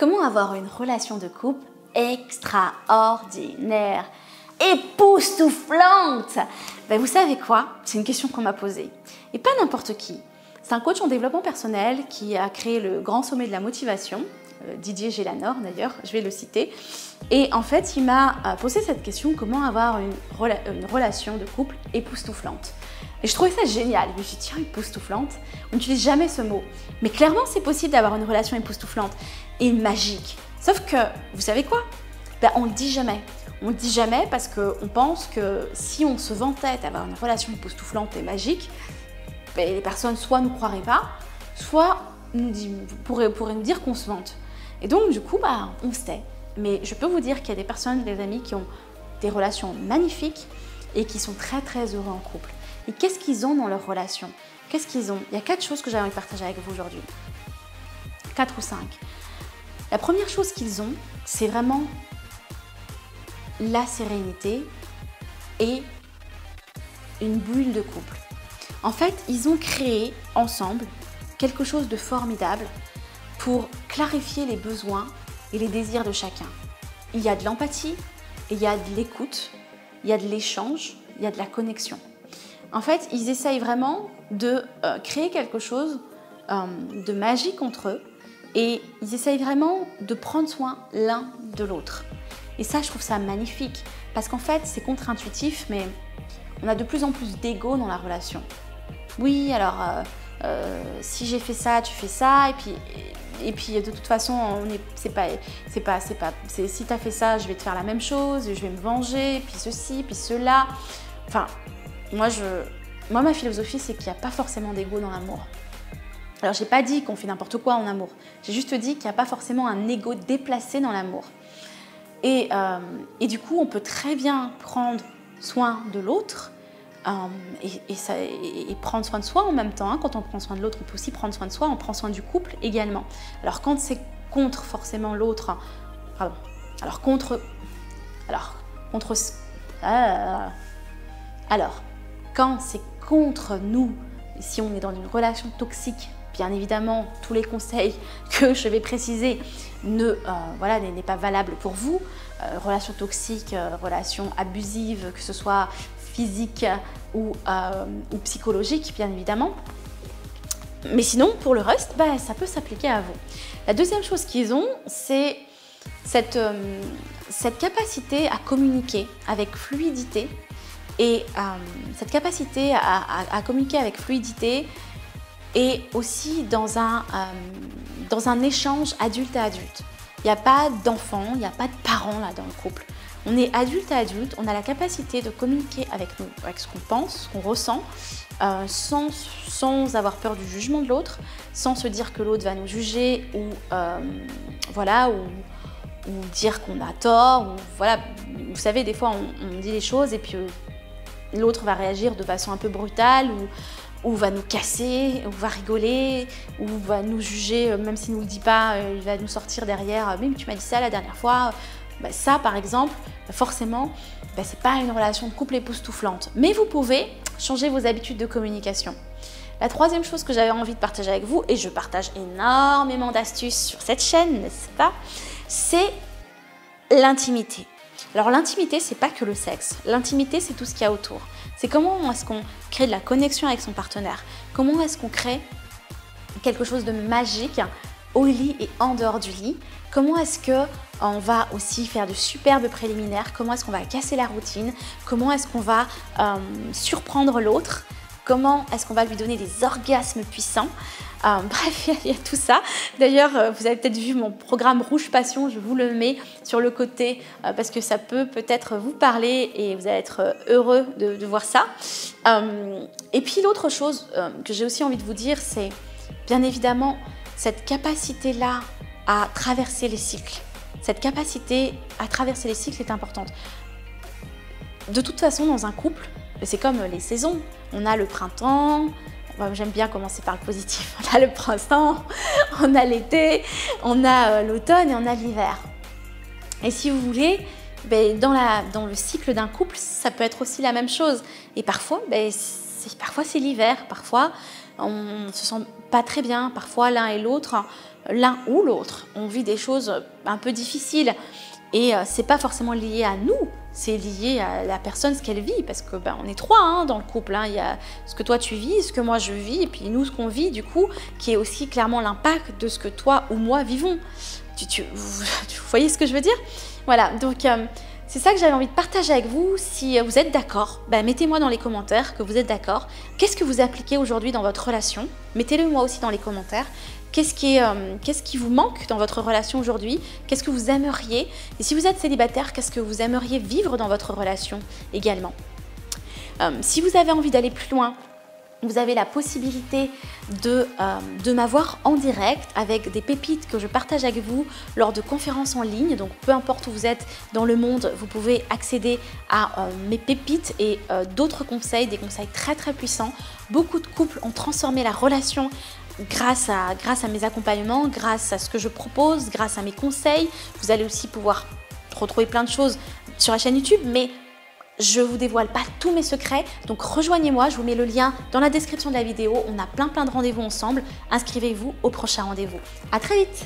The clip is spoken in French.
Comment avoir une relation de couple extraordinaire, époustouflante? Vous savez quoi? C'est une question qu'on m'a posée. Et pas n'importe qui. C'est un coach en développement personnel qui a créé le Grand Sommet de la Motivation, Didier Gélanor d'ailleurs, je vais le citer. Et en fait, il m'a posé cette question, comment avoir une relation de couple époustouflante? Et je trouvais ça génial. Je me suis dit, tiens, époustouflante, on n'utilise jamais ce mot. Mais clairement, c'est possible d'avoir une relation époustouflante et magique. Sauf que, vous savez quoi? On ne le dit jamais. On ne le dit jamais parce qu'on pense que si on se vantait d'avoir une relation époustouflante et magique, les personnes soit ne nous croiraient pas, soit pourraient nous dire qu'on se vante. Et donc, du coup, on se tait. Mais je peux vous dire qu'il y a des personnes, des amis qui ont des relations magnifiques et qui sont très très heureux en couple. Et qu'est-ce qu'ils ont dans leur relation? Qu'est-ce qu'ils ont? Il y a 4 choses que j'ai envie de partager avec vous aujourd'hui. 4 ou 5. La première chose qu'ils ont, c'est vraiment la sérénité et une bulle de couple. En fait, ils ont créé ensemble quelque chose de formidable pour clarifier les besoins et les désirs de chacun. Il y a de l'empathie, il y a de l'écoute, il y a de l'échange, il y a de la connexion. En fait, ils essayent vraiment de créer quelque chose de magique entre eux et ils essayent vraiment de prendre soin l'un de l'autre. Et ça, je trouve ça magnifique parce qu'en fait, c'est contre-intuitif, mais on a de plus en plus d'ego dans la relation. Oui, alors, si j'ai fait ça, tu fais ça, et puis de toute façon, si tu as fait ça, je vais te faire la même chose, je vais me venger, puis ceci, puis cela. Enfin, moi, ma philosophie, c'est qu'il n'y a pas forcément d'ego dans l'amour. Alors, j'ai pas dit qu'on fait n'importe quoi en amour. J'ai juste dit qu'il n'y a pas forcément un ego déplacé dans l'amour. Et du coup, on peut très bien prendre soin de l'autre et prendre soin de soi en même temps. Hein. Quand on prend soin de l'autre, on peut aussi prendre soin de soi. On prend soin du couple également. Alors, quand c'est contre forcément l'autre... Pardon. Alors, quand c'est contre nous, si on est dans une relation toxique, bien évidemment, tous les conseils que je vais préciser n'est pas valable pour vous. Relation toxique, relation abusive, que ce soit physique ou psychologique, bien évidemment. Mais sinon, pour le reste, ça peut s'appliquer à vous. La deuxième chose qu'ils ont, c'est cette capacité à communiquer avec fluidité et cette capacité à communiquer avec fluidité et aussi dans un échange adulte à adulte. Il n'y a pas d'enfants, il n'y a pas de parents là dans le couple. On est adulte à adulte, on a la capacité de communiquer avec ce qu'on pense, ce qu'on ressent, sans avoir peur du jugement de l'autre, sans se dire que l'autre va nous juger ou dire qu'on a tort. Vous savez, des fois on dit les choses et puis l'autre va réagir de façon un peu brutale ou va nous casser, ou va rigoler, ou va nous juger, même s'il ne nous le dit pas, il va nous sortir derrière « mais tu m'as dit ça la dernière fois ». Ça, par exemple, forcément, ce n'est pas une relation de couple époustouflante. Mais vous pouvez changer vos habitudes de communication. La troisième chose que j'avais envie de partager avec vous, et je partage énormément d'astuces sur cette chaîne, n'est-ce pas? C'est l'intimité. Alors l'intimité, c'est pas que le sexe. L'intimité, c'est tout ce qu'il y a autour. C'est comment est-ce qu'on crée de la connexion avec son partenaire. Comment est-ce qu'on crée quelque chose de magique au lit et en dehors du lit. Comment est-ce qu'on va aussi faire de superbes préliminaires. Comment est-ce qu'on va casser la routine. Comment est-ce qu'on va surprendre l'autre. Comment est-ce qu'on va lui donner des orgasmes puissants. Bref, il y a tout ça. D'ailleurs, vous avez peut-être vu mon programme Rouge Passion, je vous le mets sur le côté parce que ça peut peut-être vous parler et vous allez être heureux de voir ça. Et puis l'autre chose que j'ai aussi envie de vous dire, c'est bien évidemment cette capacité-là à traverser les cycles. Cette capacité à traverser les cycles est importante. De toute façon, dans un couple, c'est comme les saisons. On a le printemps. J'aime bien commencer par le positif. On a le printemps, on a l'été, on a l'automne et on a l'hiver. Et si vous voulez, dans le cycle d'un couple, ça peut être aussi la même chose. Et parfois, c'est l'hiver. Parfois, on ne se sent pas très bien. Parfois, l'un ou l'autre, on vit des choses un peu difficiles. Et c'est pas forcément lié à nous, c'est lié à la personne, ce qu'elle vit, parce que on est trois dans le couple. Il y a ce que toi tu vis, ce que moi je vis, et puis nous ce qu'on vit du coup, qui est aussi clairement l'impact de ce que toi ou moi vivons. Vous voyez ce que je veux dire? Voilà, donc c'est ça que j'avais envie de partager avec vous. Si vous êtes d'accord, mettez-moi dans les commentaires que vous êtes d'accord. Qu'est-ce que vous appliquez aujourd'hui dans votre relation? Mettez-le moi aussi dans les commentaires. Qu'est-ce qui vous manque dans votre relation aujourd'hui? Qu'est-ce que vous aimeriez? Et si vous êtes célibataire, qu'est-ce que vous aimeriez vivre dans votre relation également? Si vous avez envie d'aller plus loin, vous avez la possibilité de m'avoir en direct avec des pépites que je partage avec vous lors de conférences en ligne. Donc peu importe où vous êtes dans le monde, vous pouvez accéder à mes pépites et d'autres conseils, des conseils très très puissants. Beaucoup de couples ont transformé la relation grâce à mes accompagnements, grâce à ce que je propose, grâce à mes conseils. Vous allez aussi pouvoir retrouver plein de choses sur la chaîne YouTube, mais je ne vous dévoile pas tous mes secrets. Donc rejoignez-moi, je vous mets le lien dans la description de la vidéo. On a plein de rendez-vous ensemble. Inscrivez-vous au prochain rendez-vous. À très vite!